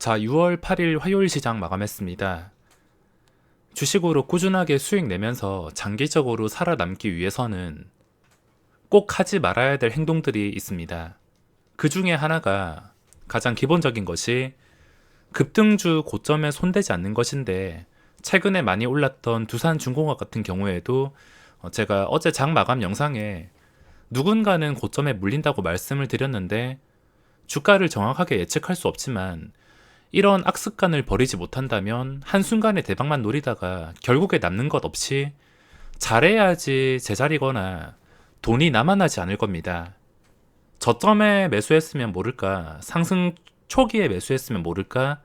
자, 6월 8일 화요일 시장 마감했습니다. 주식으로 꾸준하게 수익 내면서 장기적으로 살아남기 위해서는 꼭 하지 말아야 될 행동들이 있습니다. 그 중에 하나가 가장 기본적인 것이 급등주 고점에 손대지 않는 것인데, 최근에 많이 올랐던 두산중공업 같은 경우에도 제가 어제 장 마감 영상에 누군가는 고점에 물린다고 말씀을 드렸는데, 주가를 정확하게 예측할 수 없지만 이런 악습관을 버리지 못한다면 한순간에 대박만 노리다가 결국에 남는 것 없이 잘해야지 제자리거나 돈이 남아나지 않을 겁니다. 저점에 매수했으면 모를까, 상승 초기에 매수했으면 모를까,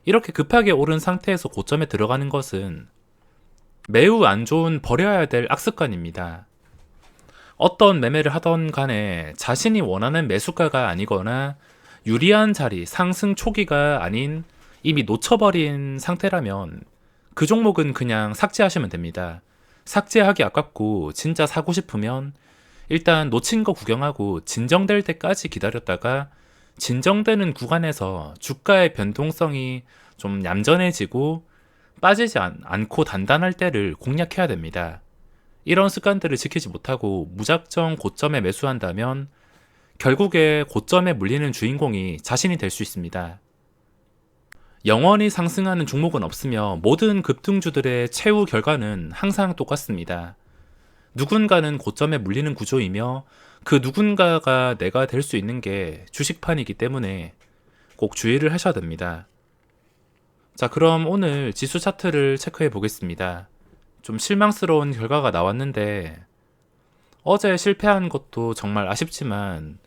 이렇게 급하게 오른 상태에서 고점에 들어가는 것은 매우 안 좋은 버려야 될 악습관입니다. 어떤 매매를 하던 간에 자신이 원하는 매수가가 아니거나 유리한 자리, 상승 초기가 아닌 이미 놓쳐버린 상태라면 그 종목은 그냥 삭제하시면 됩니다. 삭제하기 아깝고 진짜 사고 싶으면 일단 놓친 거 구경하고 진정될 때까지 기다렸다가 진정되는 구간에서 주가의 변동성이 좀 얌전해지고 빠지지 않고 단단할 때를 공략해야 됩니다. 이런 습관들을 지키지 못하고 무작정 고점에 매수한다면 결국에 고점에 물리는 주인공이 자신이 될 수 있습니다. 영원히 상승하는 종목은 없으며 모든 급등주들의 최후 결과는 항상 똑같습니다. 누군가는 고점에 물리는 구조이며 그 누군가가 내가 될 수 있는 게 주식판이기 때문에 꼭 주의를 하셔야 됩니다. 자, 그럼 오늘 지수 차트를 체크해 보겠습니다. 좀 실망스러운 결과가 나왔는데, 어제 실패한 것도 정말 아쉽지만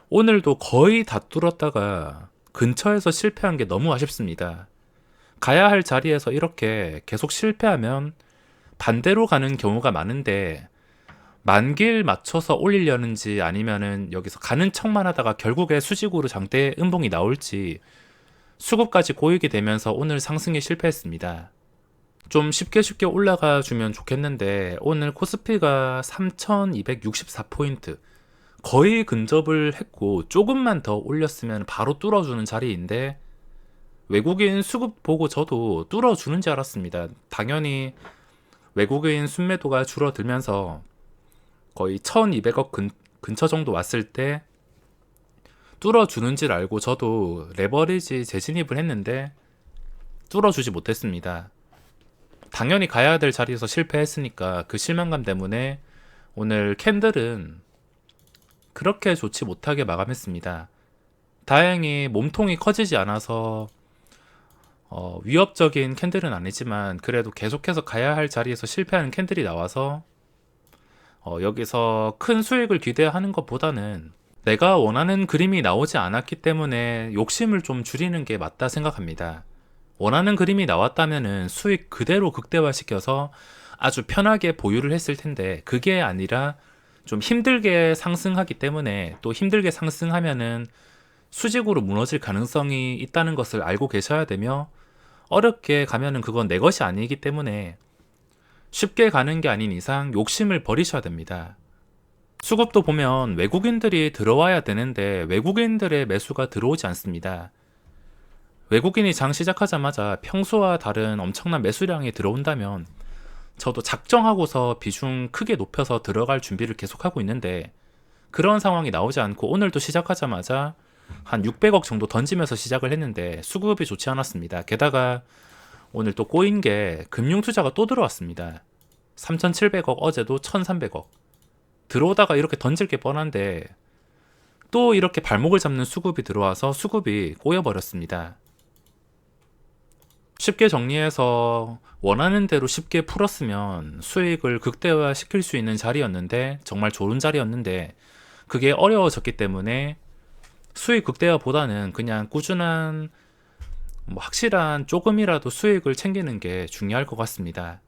오늘도 거의 다 뚫었다가 근처에서 실패한 게 너무 아쉽습니다. 가야 할 자리에서 이렇게 계속 실패하면 반대로 가는 경우가 많은데, 만길 맞춰서 올리려는지 아니면은 여기서 가는 척만 하다가 결국에 수직으로 장대 음봉이 나올지 수급까지 고이게 되면서 오늘 상승에 실패했습니다. 좀 쉽게 올라가 주면 좋겠는데 오늘 코스피가 3264포인트 거의 근접을 했고 조금만 더 올렸으면 바로 뚫어주는 자리인데, 외국인 수급 보고 저도 뚫어주는 줄 알았습니다. 당연히 외국인 순매도가 줄어들면서 거의 1200억 근처 정도 왔을 때 뚫어주는 줄 알고 저도 레버리지 재진입을 했는데 뚫어주지 못했습니다. 당연히 가야 될 자리에서 실패했으니까 그 실망감 때문에 오늘 캔들은 그렇게 좋지 못하게 마감했습니다. 다행히 몸통이 커지지 않아서 위협적인 캔들은 아니지만 그래도 계속해서 가야 할 자리에서 실패하는 캔들이 나와서 여기서 큰 수익을 기대하는 것보다는 내가 원하는 그림이 나오지 않았기 때문에 욕심을 좀 줄이는 게 맞다 생각합니다. 원하는 그림이 나왔다면은 수익 그대로 극대화시켜서 아주 편하게 보유를 했을 텐데, 그게 아니라 좀 힘들게 상승하기 때문에, 또 힘들게 상승하면은 수직으로 무너질 가능성이 있다는 것을 알고 계셔야 되며, 어렵게 가면은 그건 내 것이 아니기 때문에 쉽게 가는 게 아닌 이상 욕심을 버리셔야 됩니다. 수급도 보면 외국인들이 들어와야 되는데 외국인들의 매수가 들어오지 않습니다. 외국인이 장 시작하자마자 평소와 다른 엄청난 매수량이 들어온다면 저도 작정하고서 비중 크게 높여서 들어갈 준비를 계속하고 있는데, 그런 상황이 나오지 않고 오늘도 시작하자마자 한 600억 정도 던지면서 시작을 했는데 수급이 좋지 않았습니다. 게다가 오늘 또 꼬인 게 금융투자가 또 들어왔습니다. 3,700억, 어제도 1,300억. 들어오다가 이렇게 던질 게 뻔한데 또 이렇게 발목을 잡는 수급이 들어와서 수급이 꼬여버렸습니다. 쉽게 정리해서 원하는 대로 쉽게 풀었으면 수익을 극대화 시킬 수 있는 자리였는데, 정말 좋은 자리였는데 그게 어려워졌기 때문에 수익 극대화보다는 그냥 꾸준한 확실한 조금이라도 수익을 챙기는 게 중요할 것 같습니다.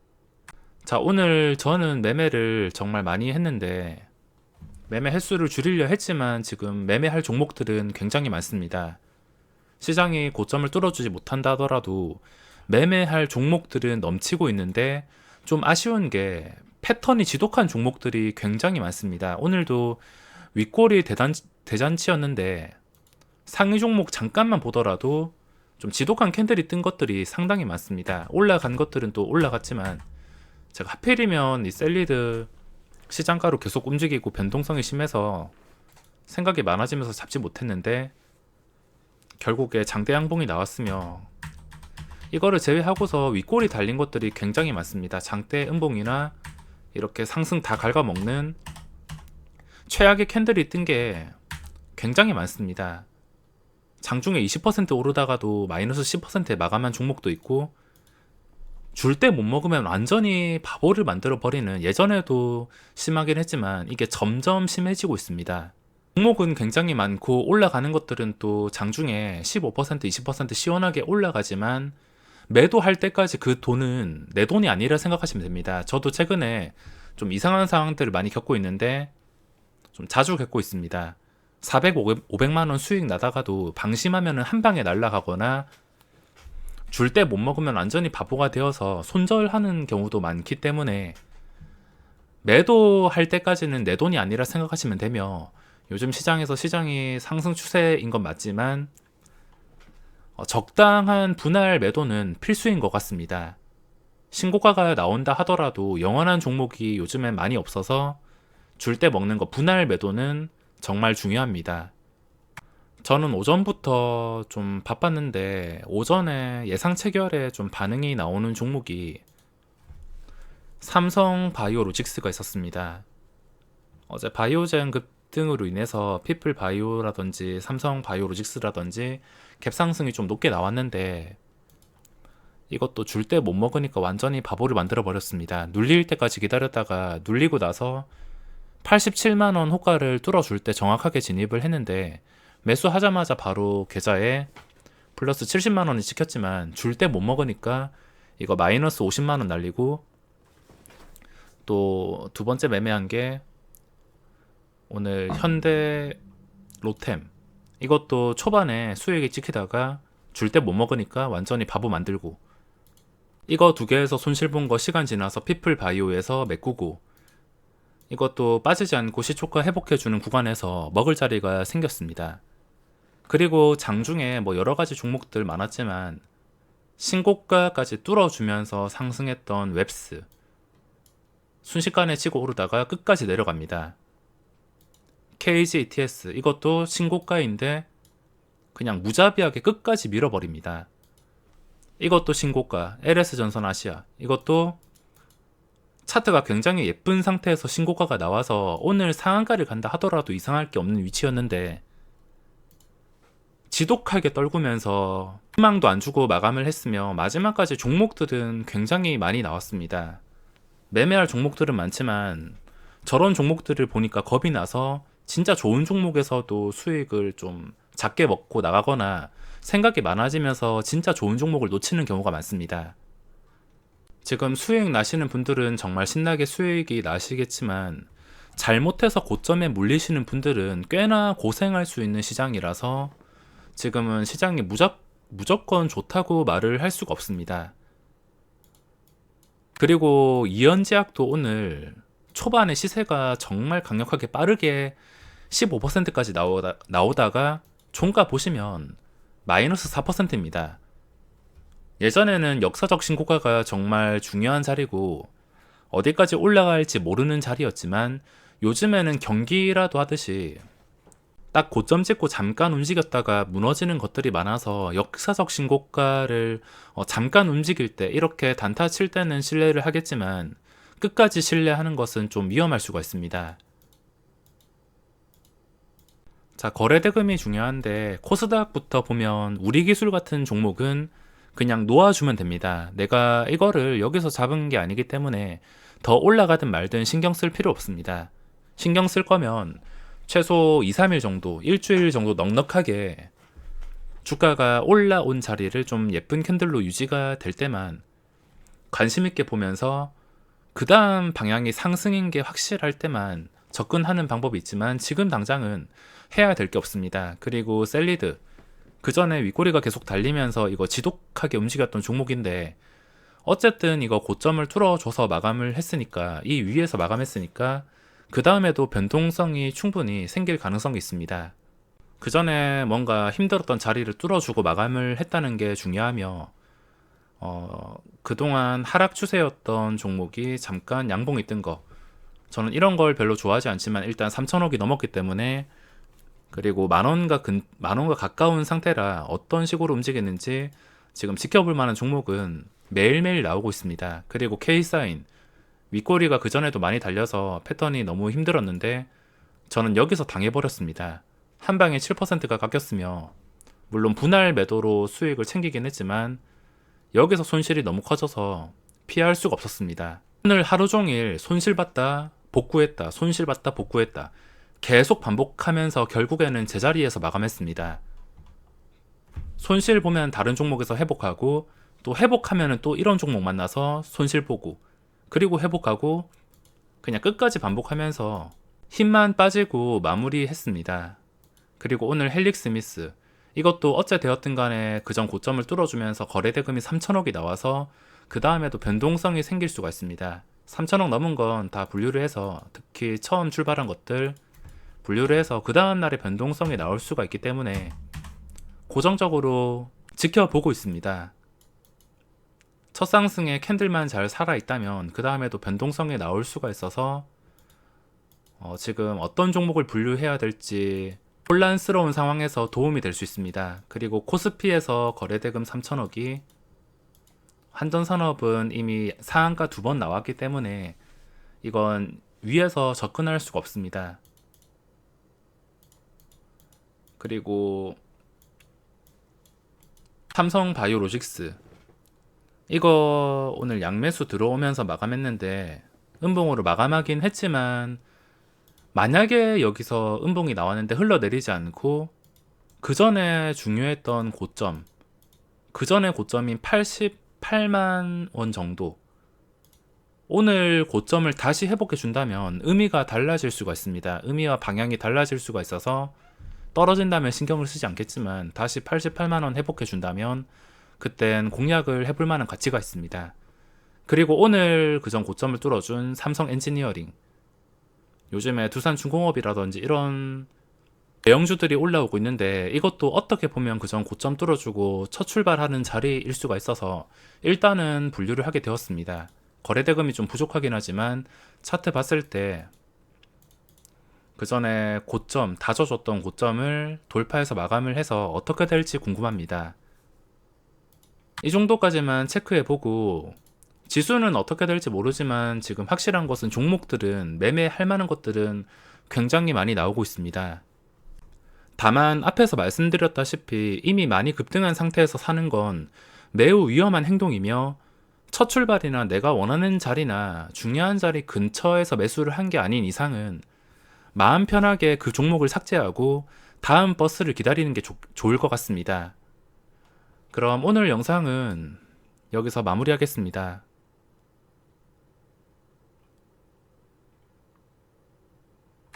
자, 오늘 저는 매매를 정말 많이 했는데 매매 횟수를 줄이려 했지만 지금 매매할 종목들은 굉장히 많습니다. 시장이 고점을 뚫어주지 못한다 하더라도 매매할 종목들은 넘치고 있는데, 좀 아쉬운 게 패턴이 지독한 종목들이 굉장히 많습니다. 오늘도 윗골이 대잔치였는데 상위 종목 잠깐만 보더라도 좀 지독한 캔들이 뜬 것들이 상당히 많습니다. 올라간 것들은 또 올라갔지만 제가 하필이면 이 셀리드 시장가로 계속 움직이고 변동성이 심해서 생각이 많아지면서 잡지 못했는데 결국에 장대 양봉이 나왔으며 이거를 제외하고서 윗골이 달린 것들이 굉장히 많습니다. 장대 음봉이나 이렇게 상승 다 갉아먹는 최악의 캔들이 뜬 게 굉장히 많습니다. 장중에 20% 오르다가도 마이너스 10%에 마감한 종목도 있고 줄 때 못 먹으면 완전히 바보를 만들어 버리는, 예전에도 심하긴 했지만 이게 점점 심해지고 있습니다. 종목은 굉장히 많고 올라가는 것들은 또 장중에 15% 20% 시원하게 올라가지만 매도할 때까지 그 돈은 내 돈이 아니라 생각하시면 됩니다. 저도 최근에 좀 이상한 상황들을 많이 겪고 있는데 좀 자주 겪고 있습니다. 400, 500만원 수익 나다가도 방심하면 한 방에 날아가거나 줄 때 못 먹으면 완전히 바보가 되어서 손절하는 경우도 많기 때문에 매도할 때까지는 내 돈이 아니라 생각하시면 되며, 요즘 시장에서 시장이 상승 추세인 건 맞지만 적당한 분할 매도는 필수인 것 같습니다. 신고가가 나온다 하더라도 영원한 종목이 요즘엔 많이 없어서 줄 때 먹는 거 분할 매도는 정말 중요합니다. 저는 오전부터 좀 바빴는데 오전에 예상 체결에 좀 반응이 나오는 종목이 삼성 바이오로직스가 있었습니다. 어제 바이오젠 급등으로 인해서 피플 바이오라든지 삼성 바이오로직스라든지 갭 상승이 좀 높게 나왔는데 이것도 줄 때 못 먹으니까 완전히 바보를 만들어 버렸습니다. 눌릴 때까지 기다렸다가 눌리고 나서 87만원 호가를 뚫어줄 때 정확하게 진입을 했는데 매수하자마자 바로 계좌에 플러스 70만원이 찍혔지만 줄 때 못 먹으니까 이거 마이너스 50만원 날리고, 또 두 번째 매매한 게 오늘 현대 로템, 이것도 초반에 수익이 찍히다가 줄 때 못 먹으니까 완전히 바보 만들고, 이거 두 개에서 손실 본 거 시간 지나서 피플 바이오에서 메꾸고, 이것도 빠지지 않고 시초가 회복해주는 구간에서 먹을 자리가 생겼습니다. 그리고 장중에 뭐 여러가지 종목들 많았지만 신고가까지 뚫어주면서 상승했던 웹스 순식간에 치고 오르다가 끝까지 내려갑니다. KGATS 이것도 신고가인데 그냥 무자비하게 끝까지 밀어버립니다. 이것도 신고가. LS전선 아시아 이것도 차트가 굉장히 예쁜 상태에서 신고가가 나와서 오늘 상한가를 간다 하더라도 이상할 게 없는 위치였는데 지독하게 떨구면서 희망도 안 주고 마감을 했으며 마지막까지 종목들은 굉장히 많이 나왔습니다. 매매할 종목들은 많지만 저런 종목들을 보니까 겁이 나서 진짜 좋은 종목에서도 수익을 좀 작게 먹고 나가거나 생각이 많아지면서 진짜 좋은 종목을 놓치는 경우가 많습니다. 지금 수익 나시는 분들은 정말 신나게 수익이 나시겠지만 잘못해서 고점에 물리시는 분들은 꽤나 고생할 수 있는 시장이라서 지금은 시장이 무조건 좋다고 말을 할 수가 없습니다. 그리고 이연제약도 오늘 초반에 시세가 정말 강력하게 빠르게 15%까지 나오다가 종가 보시면 마이너스 4%입니다. 예전에는 역사적 신고가가 정말 중요한 자리고 어디까지 올라갈지 모르는 자리였지만 요즘에는 경기라도 하듯이 딱 고점 찍고 잠깐 움직였다가 무너지는 것들이 많아서 역사적 신고가를 잠깐 움직일 때 이렇게 단타 칠 때는 신뢰를 하겠지만 끝까지 신뢰하는 것은 좀 위험할 수가 있습니다. 자, 거래 대금이 중요한데 코스닥부터 보면 우리기술 같은 종목은 그냥 놓아주면 됩니다. 내가 이거를 여기서 잡은 게 아니기 때문에 더 올라가든 말든 신경 쓸 필요 없습니다. 신경 쓸 거면 최소 2, 3일 정도, 일주일 정도 넉넉하게 주가가 올라온 자리를 좀 예쁜 캔들로 유지가 될 때만 관심 있게 보면서 그 다음 방향이 상승인 게 확실할 때만 접근하는 방법이 있지만 지금 당장은 해야 될 게 없습니다. 그리고 셀리드 그 전에 윗꼬리가 계속 달리면서 이거 지독하게 움직였던 종목인데 어쨌든 이거 고점을 뚫어줘서 마감을 했으니까, 이 위에서 마감했으니까 그 다음에도 변동성이 충분히 생길 가능성이 있습니다. 그 전에 뭔가 힘들었던 자리를 뚫어주고 마감을 했다는 게 중요하며, 그동안 하락 추세였던 종목이 잠깐 양봉이 뜬 거. 저는 이런 걸 별로 좋아하지 않지만 일단 3천억이 넘었기 때문에, 그리고 만 원과 가까운 상태라 어떤 식으로 움직이는지 지금 지켜볼 만한 종목은 매일매일 나오고 있습니다. 그리고 K사인, 윗꼬리가 그전에도 많이 달려서 패턴이 너무 힘들었는데 저는 여기서 당해버렸습니다. 한 방에 7%가 깎였으며, 물론 분할 매도로 수익을 챙기긴 했지만 여기서 손실이 너무 커져서 피할 수가 없었습니다. 오늘 하루 종일 손실봤다 복구했다 손실봤다 복구했다 계속 반복하면서 결국에는 제자리에서 마감했습니다. 손실 보면 다른 종목에서 회복하고, 또 회복하면은 또 이런 종목 만나서 손실 보고, 그리고 회복하고, 그냥 끝까지 반복하면서 힘만 빠지고 마무리했습니다. 그리고 오늘 헬릭스미스, 이것도 어째 되었든 간에 그전 고점을 뚫어주면서 거래대금이 3천억이 나와서 그 다음에도 변동성이 생길 수가 있습니다. 3천억 넘은 건 다 분류를 해서, 특히 처음 출발한 것들 분류를 해서 그 다음날에 변동성이 나올 수가 있기 때문에 고정적으로 지켜보고 있습니다. 첫 상승에 캔들만 잘 살아있다면 그 다음에도 변동성이 나올 수가 있어서 지금 어떤 종목을 분류해야 될지 혼란스러운 상황에서 도움이 될 수 있습니다. 그리고 코스피에서 거래대금 3천억이, 한전산업은 이미 상한가 2번 나왔기 때문에 이건 위에서 접근할 수가 없습니다. 그리고 삼성바이오로직스, 이거 오늘 양매수 들어오면서 마감했는데 음봉으로 마감하긴 했지만, 만약에 여기서 음봉이 나왔는데 흘러내리지 않고 그 전에 중요했던 고점, 그 전에 고점인 88만 원 정도, 오늘 고점을 다시 회복해 준다면 의미가 달라질 수가 있습니다. 의미와 방향이 달라질 수가 있어서 떨어진다면 신경을 쓰지 않겠지만 다시 88만 원 회복해 준다면 그땐 공략을 해볼 만한 가치가 있습니다. 그리고 오늘 그전 고점을 뚫어준 삼성 엔지니어링, 요즘에 두산중공업이라든지 이런 대형주들이 올라오고 있는데, 이것도 어떻게 보면 그전 고점 뚫어주고 첫 출발하는 자리일 수가 있어서 일단은 분류를 하게 되었습니다. 거래대금이 좀 부족하긴 하지만 차트 봤을 때 그전에 고점, 다져줬던 고점을 돌파해서 마감을 해서 어떻게 될지 궁금합니다. 이 정도까지만 체크해보고, 지수는 어떻게 될지 모르지만 지금 확실한 것은 종목들은, 매매할 만한 것들은 굉장히 많이 나오고 있습니다. 다만 앞에서 말씀드렸다시피 이미 많이 급등한 상태에서 사는 건 매우 위험한 행동이며, 첫 출발이나 내가 원하는 자리나 중요한 자리 근처에서 매수를 한 게 아닌 이상은 마음 편하게 그 종목을 삭제하고 다음 버스를 기다리는 게 좋을 것 같습니다. 그럼 오늘 영상은 여기서 마무리하겠습니다.